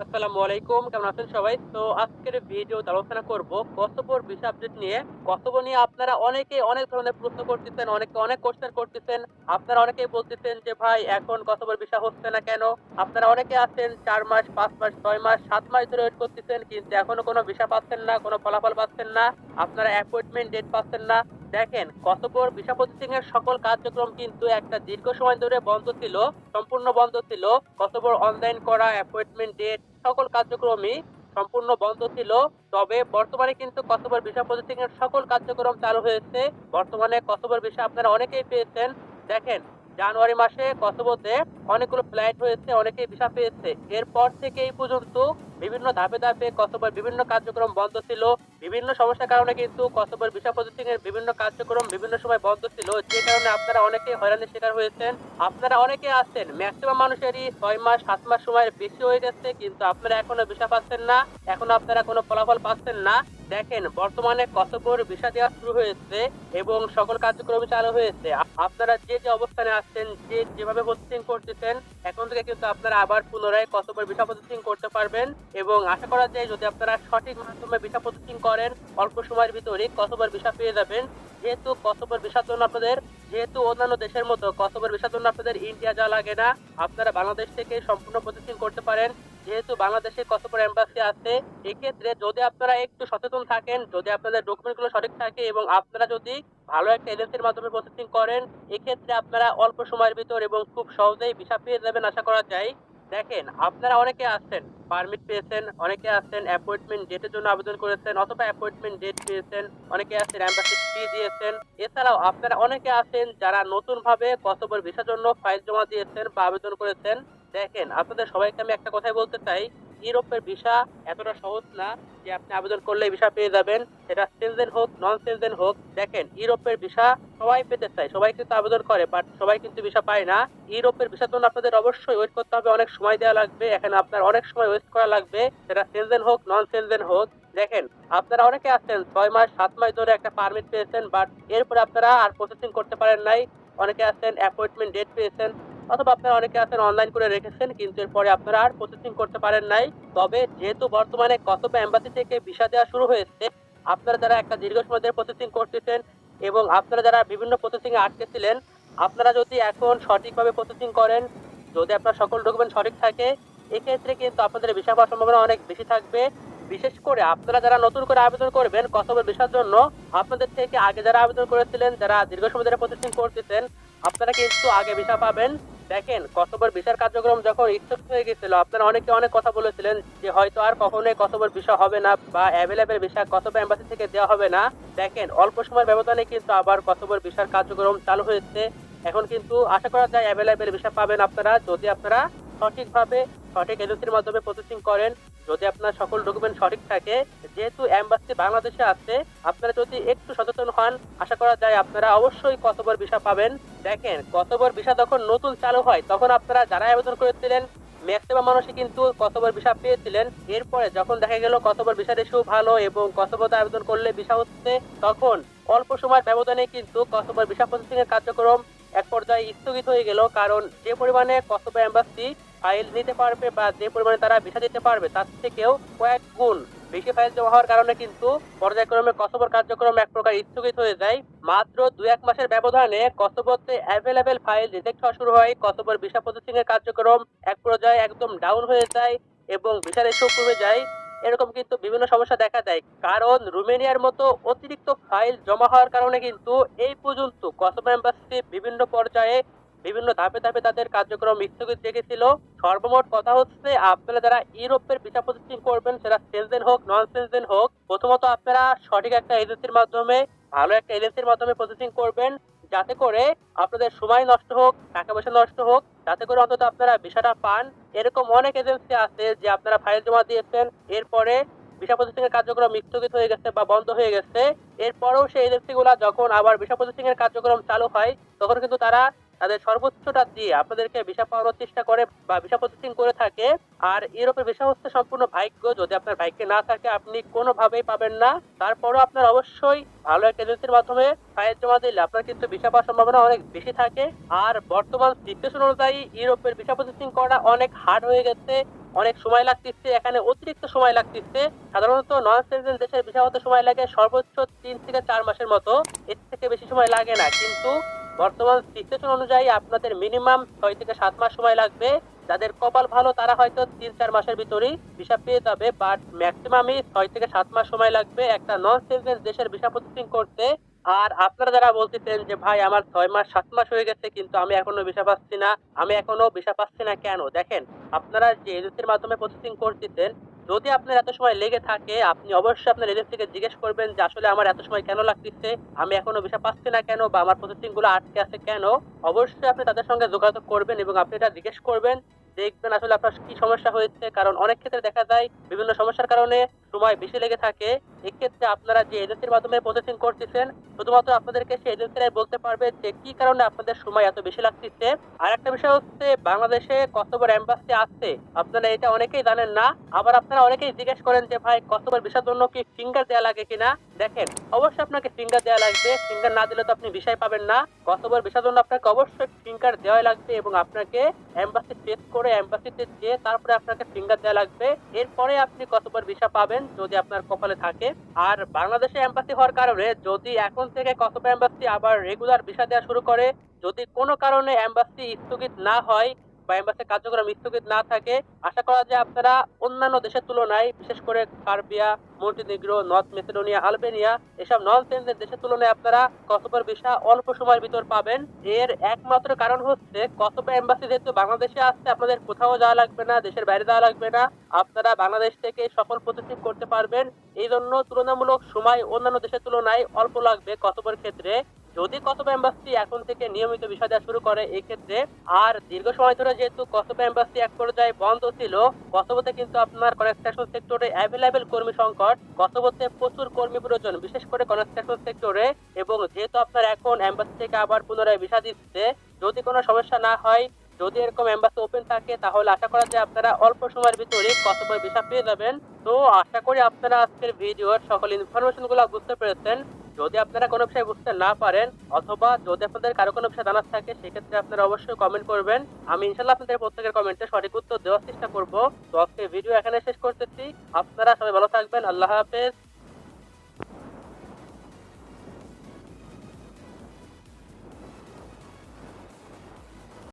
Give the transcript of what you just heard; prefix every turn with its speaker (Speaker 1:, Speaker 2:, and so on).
Speaker 1: আসসালামু আলাইকুম। কেমন আছেন সবাই? তো আজকের ভিডিওতে আলোচনা করব কসোভোর ভিসা আপডেট নিয়ে। কসোভো নিয়ে আপনারা অনেকেই অনেক ধরনের প্রশ্ন করতেছেন, অনেকে অনেক কোয়েশ্চেন করতেছেন। আপনারা অনেকেই বলতেছেন যে, "ভাই এখন কসোভোর ভিসা হচ্ছে না কেন?" আপনারা অনেকে আছেন ৪ মাস, ৫ মাস, ৬ মাস, ৭ মাস ধরে ওয়েট করতেছেন কিন্তু এখনো কোনো ভিসা পাচ্ছেন না, কোনো ফলাফল পাচ্ছেন না। আপনারা অ্যাপয়েন্টমেন্ট ডেট পাচ্ছেন না। দেখেন কসোভোর ভিসা প্রসেসিং এর সকল কার্যক্রম কিন্তু একটা দীর্ঘ সময় ধরে বন্ধ ছিল, সম্পূর্ণ বন্ধ ছিল। কসোভোর অনলাইন করা অ্যাপয়েন্টমেন্ট ডেট সকল কার্যক্রমই সম্পূর্ণ বন্ধ ছিল। তবে বর্তমানে কিন্তু কসোভোর ভিসা প্রসেসিং এর সকল কার্যক্রম চালু হয়েছে। বর্তমানে কসোভোর ভিসা আপনারা অনেকেই পেয়েছেন। দেখেন জানুয়ারি মাসে কসোভোতে অনেকগুলো ফ্লাইট হয়েছে, অনেকেই ভিসা পেয়েছে। এরপর থেকে এই পর্যন্ত বিভিন্ন ধাপে, ধাপে কসোভোর বিভিন্ন কার্যক্রম বন্ধ ছিল। বিভিন্ন সমস্যার কারণে কিন্তু কসোভোর ভিসা প্রসেসিং এর বিভিন্ন কার্যক্রম বিভিন্ন সময় বন্ধ ছিল। যে কারণে আপনারা অনেকেই হয়রানির শিকার হয়েছেন। আপনারা অনেকে আছেন মেক্সিমাম মানুষেরই ৬ মাস ৭ মাস সময়ের বেশি হয়ে গেছে কিন্তু আপনারা এখনো ভিসা পাচ্ছেন না। এখনো আপনারা কোনো ফলাফল পাচ্ছেন না। দেখেন বর্তমানে কসোভোর ভিসা দেওয়া শুরু হয়েছে এবং সকল কার্যক্রম চালু হয়েছে। আপনারা যে অবস্থানে আছেন, যেভাবে প্রসেসিং করতেছেন এখন থেকে কিন্তু আপনারা আবার পুনরায় কসোভোর ভিসা প্রসেসিং করতে পারবেন এবং আশা করা যায় যদি আপনারা সঠিক মাধ্যমে ভিসা প্রসেসিং করেন অল্প সময়ের ভিতরেই কসোভোর ভিসা পেয়ে যাবেন। যেহেতু কসোভোর ভিসার জন্য আপনাদের যেহেতু অন্যান্য দেশের মতো কসোভোর ভিসার জন্য আপনাদের ইন্ডিয়া যাওয়া লাগে না। আপনারা বাংলাদেশ থেকে সম্পূর্ণ প্রসেসিং করতে পারেন। যেহেতু বাংলাদেশে কসোভোর এম্বাসি আছে, এক্ষেত্রে যদি আপনারা একটু সচেতন থাকেন, যদি আপনাদের ডকুমেন্ট গুলো সঠিক থাকে এবং আপনারা যদি ভালো একটা এজেন্সির মাধ্যমে প্রসেসিং করেন, এক্ষেত্রে আপনারা অল্প সময়ের ভিতর এবং খুব সহজেই ভিসা পেয়ে যাবেন আশা করা যায়। দেখেন আপনারা অনেকে আছেন পারমিট পেয়েছেন, অনেকে আছেন অ্যাপয়েন্টমেন্ট ডেটের জন্য আবেদন করেছেন অথবা অ্যাপয়েন্টমেন্ট ডেট পেয়েছেন, অনেকে আছেন এম্বাসি ফি দিয়েছেন। এছাড়াও আপনারা অনেকে আছেন যারা নতুনভাবে কসোভোর ভিসার জন্য ফাইল জমা দিয়েছেন বা আবেদন করেছেন। দেখেন আপনাদের সবাইকে আমি একটা কথাই বলতে চাই, ইউরোপের ভিসা এতটা সহজ না যে আপনি আবেদন করলে ভিসা পেয়ে যাবেন। সেটা সেনজেন হোক নন সেনজেন হোক, দেখেন ইউরোপের ভিসা সবাই পেতে চায়, সবাই কিন্তু আবেদন করে বাট সবাই কিন্তু ভিসা পায় না। ইউরোপের ভিসার জন্য আপনাদের অবশ্যই ওয়েট করতে হবে, অনেক সময় দেওয়া লাগবে, এখানে আপনার অনেক সময় ওয়েস্ট করা লাগবে, সেটা সেনজেন হোক নন সেনজেন হোক। দেখেন আপনারা অনেকে আছেন ৬ মাস ৭ মাস ধরে একটা পারমিট পেয়েছেন বাট এরপরে আপনারা আর প্রসেসিং করতে পারেন নাই। অনেকে আছেন অ্যাপয়েন্টমেন্ট ডেট পেয়েছেন অথবা আপনারা অনেকে আছেন অনলাইন করে রেখেছেন কিন্তু এরপরে আপনারা আর প্রসেসিং করতে পারেন নাই। তবে যেহেতু বর্তমানে কসোভো এম্বাসি থেকে ভিসা দেওয়া শুরু হয়েছে, আপনারা যারা একটা দীর্ঘ সময় ধরে প্রসেসিং করতেছেন এবং আপনারা যারা বিভিন্ন প্রসেসিং এ আটকে ছিলেন, আপনারা যদি এখন সঠিকভাবে প্রসেসিং করেন, যদি আপনার সকল ডকুমেন্ট সঠিক থাকে, এক্ষেত্রে কিন্তু আপনাদের ভিসা পাওয়ার সম্ভাবনা অনেক বেশি থাকবে। বিশেষ করে আপনারা যারা নতুন করে আবেদন করবেন কসোভোর ভিসার জন্য, আপনাদের থেকে আগে যারা আবেদন করেছিলেন, যারা দীর্ঘ সময় ধরে প্রসেসিং করতেছেন, আপনারা কিন্তু আগে ভিসা পাবেন। দেখেন কসোভোর ভিসার কার্যক্রম যখন স্টপ হয়ে গেছিল, আপনারা অনেকে অনেক কথা বলেছিলেন যে হয়তো আর কখনোই কসোভোর ভিসা হবে না বা অ্যাভেলেবেল ভিসা কসোভো এম্বাসি থেকে দেওয়া হবে না। দেখেন অল্প সময়ের ব্যবধানে কিন্তু আবার কসোভোর ভিসার কার্যক্রম চালু হয়েছে। এখন কিন্তু আশা করা যায় অ্যাভেলেবেল ভিসা পাবেন আপনারা যদি আপনারা সঠিকভাবে সঠিক এজেন্সির মাধ্যমে প্রসেসিং করেন, যদি আপনার সকল ডকুমেন্ট সঠিক থাকে। যেহেতু এম্বাসি বাংলাদেশে আছে, আপনারা যদি একটু সচেতন হন আশা করা যায় আপনারা অবশ্যই কসোভোর ভিসা পাবেন। দেখেন কসোভোর ভিসা যখন নতুন চালু হয় তখন আপনারা যারা আবেদন করেছিলেন ম্যাক্সিমাম মানুষই কিন্তু কসোভোর ভিসা পেয়েছিলেন। এরপরে যখন দেখা গেল কসোভোর ভিসা রেশিও ভালো এবং কসোভোতে আবেদন করলে ভিসা হচ্ছে, তখন অল্প সময়ের ব্যবধানে কিন্তু কসোভোর ভিসা প্রসেসিং এর কার্যক্রম এক পর্যায়ে স্থগিত হয়ে গেল। কারণ যে পরিমাণে কসোভো এম্বাসি ফাইল নিতে পারবে বা যে পরিমাণে তারা ভিসা দিতে পারবে তার থেকেও কয়েক গুণ বেশি ফাইল জমা হওয়ার কারণে কিন্তু পর্যায়ক্রমে কসোভোর কার্যক্রম এক প্রকার স্থগিত হয়ে যায়। মাত্র ২-১ মাসের ব্যবধানে কসোভোতে অ্যাভেলেবেল ফাইল রিজেক্ট হওয়া শুরু হয়, কসোভোর ভিসা প্রসেসিং এর কার্যক্রম এক পর্যায়ে একদম ডাউন হয়ে যায় এবং ভিসা রেশিও কমে যায়। এরকম কিন্তু বিভিন্ন সমস্যা দেখা দেয়, কারণ রোমানিয়ার মতো অতিরিক্ত ফাইল জমা হওয়ার কারণে কিন্তু এই পর্যন্ত কসোভো এম্বাসি বিভিন্ন পর্যায়ে বিভিন্ন ধাপে ধাপে তাদের কার্যক্রম স্থগিত রেখেছিল। সর্বমোট কথা হচ্ছে আপনারা যারা ইউরোপের ভিসা প্রসেসিং করবেন সেটা সেনজেন হোক নন সেনজেন হোক, প্রথমত আপনারা সঠিক একটা এজেন্সির মাধ্যমে ভালো একটা এজেন্সির মাধ্যমে প্রসেসিং করবেন, যাতে করে আপনাদের সময় নষ্ট হোক টাকা পয়সা নষ্ট হোক, যাতে করে অন্তত আপনারা ভিসাটা পান। এরকম অনেক এজেন্সি আছে যে আপনারা ফাইল জমা দিয়েছেন, এরপরে ভিসা প্রসেসিং এর কার্যক্রম স্থগিত হয়ে গেছে বা বন্ধ হয়ে গেছে। এরপরেও সেই এজেন্সিগুলা যখন আবার ভিসা প্রসেসিং এর কার্যক্রম চালু হয় তখন কিন্তু তারা তাদের সর্বোচ্চটা দিয়ে আপনাদেরকে ভিসা পাওয়ানোর চেষ্টা করে বা ভিসা প্রসেসিং করে থাকে। আর ইউরোপের ভিসা হচ্ছে সম্পূর্ণ ভাগ্য, যদি আপনার ভাগ্যে না থাকে আপনি কোনোভাবেই পাবেন না। তারপরও আপনার অবশ্যই ভালো একটা এজেন্সির মাধ্যমে ফাইল জমা দিলে আপনার কিন্তু ভিসা পাওয়ার সম্ভাবনা অনেক বেশি থাকে। আর বর্তমান সিচুয়েশন অনুযায়ী ইউরোপের ভিসা প্রসেসিং করা অনেক হার্ড হয়ে গেছে। অনেক সময় লাগতেছে, এখানে অতিরিক্ত সময় লাগতেছে। সাধারণত নন সিটিজেন দেশের ভিসা হতে সময় লাগে সর্বোচ্চ ৩ থেকে ৪ মাসের মতো, এর থেকে বেশি সময় লাগে না। কিন্তু বর্তমান সিচুয়েশন অনুযায়ী আপনাদের মিনিমাম ৬ থেকে ৭ মাস সময় লাগবে। যাদের কপাল ভালো তারা হয়তো ৩-৪ মাসের ভিতরেই ভিসা পেয়ে যাবে, বাট ম্যাক্সিমামই ৬ থেকে ৭ মাস সময় লাগবে একটা নন সিটিজেন দেশের ভিসা প্রসেসিং করতে। আর আপনারা যারা বলতেছেন যে ভাই আমার ৬ মাস ৭ মাস হয়ে গেছে কিন্তু আমি এখনো ভিসা পাচ্ছি না, আমি এখনো ভিসা পাচ্ছি না কেন? দেখেন, আপনারা যে এজেন্সির মাধ্যমে প্রসেসিং করতেছেন, যদি আপনার এত সময় লেগে থাকে আপনি অবশ্যই আপনার এজেন্সিকে জিজ্ঞেস করবেন যে আসলে আমার এত সময় কেন লাগতেছে, আমি এখনো ভিসা পাচ্ছি না কেন, বা আমার প্রসেসিং গুলো আটকে আছে কেন। অবশ্যই আপনি তাদের সঙ্গে যোগাযোগ করবেন এবং আপনি এটা জিজ্ঞেস করবেন, দেখবেন আসলে আপনার কি সমস্যা হয়েছে। কারণ অনেক ক্ষেত্রে দেখা যায় বিভিন্ন সমস্যার কারণে সময় বেশি লেগে থাকে। এক্ষেত্রে আপনারা যে এজেন্সির মাধ্যমে প্রসেসিং করতেছেন, শুধুমাত্র আপনাদেরকে সেই এজেন্সিরাই বলতে পারবে যে কি কারণে আপনাদের সময় এত বেশি লাগতেছে। আরেকটা বিষয় হচ্ছে, বাংলাদেশে কতবার এম্বাসি আছে আপনারা এটা অনেকেই জানেন না। আবার আপনারা অনেকেই জিজ্ঞেস করেন যে ভাই কতবার ভিসার জন্য কি ফিঙ্গার দেয়া লাগে কিনা। দেখেন, অবশ্যই আপনাকে ফিঙ্গার দেয়া লাগবে, ফিঙ্গার না দিলে তো আপনি ভিসাই পাবেন না। কতবার ভিসার জন্য আপনাকে অবশ্যই ফিঙ্গার দেওয়াই লাগবে এবং আপনাকে এম্বাসি ফেস করে এম্বাসিতে যেয়ে তারপরে আপনাকে ফিঙ্গার দেওয়া লাগবে। এরপরে আপনি কতবার ভিসা পাবেন যদি আপনার কপালে থাকে। আর বাংলাদেশে এম্বাসি হওয়ার কারণে যদি এখন থেকে কতবার এম্বাসি আবার রেগুলার ভিসা দেওয়া শুরু করে, যদি কোনো কারণে এম্বাসি স্থগিত না হয় বা এম্বাসি কার্যক্রম স্থগিত না থাকে, আশা করা যায় আপনারা অন্যান্য দেশের তুলনায়, বিশেষ করে Serbia, Montenegro, north Macedonia, Albania এসব নন সেনজেন দেশের তুলনায় আপনারা কসোভোর ভিসা অল্প সময়ের ভিতর পাবেন। এর একমাত্র কারণ হচ্ছে কসোভো এম্বাসি যেহেতু বাংলাদেশে আসছে, আপনাদের কোথাও যাওয়া লাগবে না, দেশের বাইরে যাওয়া লাগবে না, আপনারা বাংলাদেশ থেকে সকল প্রসেসিং করতে পারবেন। এই জন্য তুলনামূলক সময় অন্যান্য দেশের তুলনায় অল্প লাগবে কসোভোর ক্ষেত্রে। যদি কসোভো এম্বাসি এখন থেকে নিয়মিত ভিসা দেওয়া শুরু করে এক্ষেত্রে। আর দীর্ঘ সময় ধরে যেহেতু কসোভো এম্বাসি এক পর্যায়ে বন্ধ ছিল, কসোভোতে কিন্তু আপনার কনস্ট্রাকশন সেক্টরে অ্যাভেলেবেল কর্মী সংকট, কসোভোতে প্রচুর কর্মী প্রয়োজন, বিশেষ করে কনস্ট্রাকশন সেক্টরে। এবং যেহেতু আপনার এখন এম্বাসি থেকে আবার পুনরায় ভিসা দিচ্ছে, যদি কোনো সমস্যা না হয়, যদি এরকম এম্বাসি ওপেন থাকে, তাহলে আশা করা যায় আপনারা অল্প সময়ের ভিতরে কসোভোর ভিসা পেয়ে যাবেন। তো আশা করি আপনারা আজকের ভিডিওর সকল ইনফরমেশন গুলো বুঝতে পেরেছেন। যদি আপনারা কোনো বিষয় বুঝতে না পারেন অথবা যদি আপনাদের কারো কোনো বিষয় জানার থাকে, সেক্ষেত্রে আপনারা অবশ্যই কমেন্ট করবেন। আমি ইনশাল্লাহ আপনাদের প্রত্যেকের কমেন্টে সঠিক উত্তর দেওয়ার চেষ্টা করব। তো আজকে ভিডিও এখানে শেষ করতেছি। আপনারা সবাই ভালো থাকবেন। আল্লাহ হাফেজ।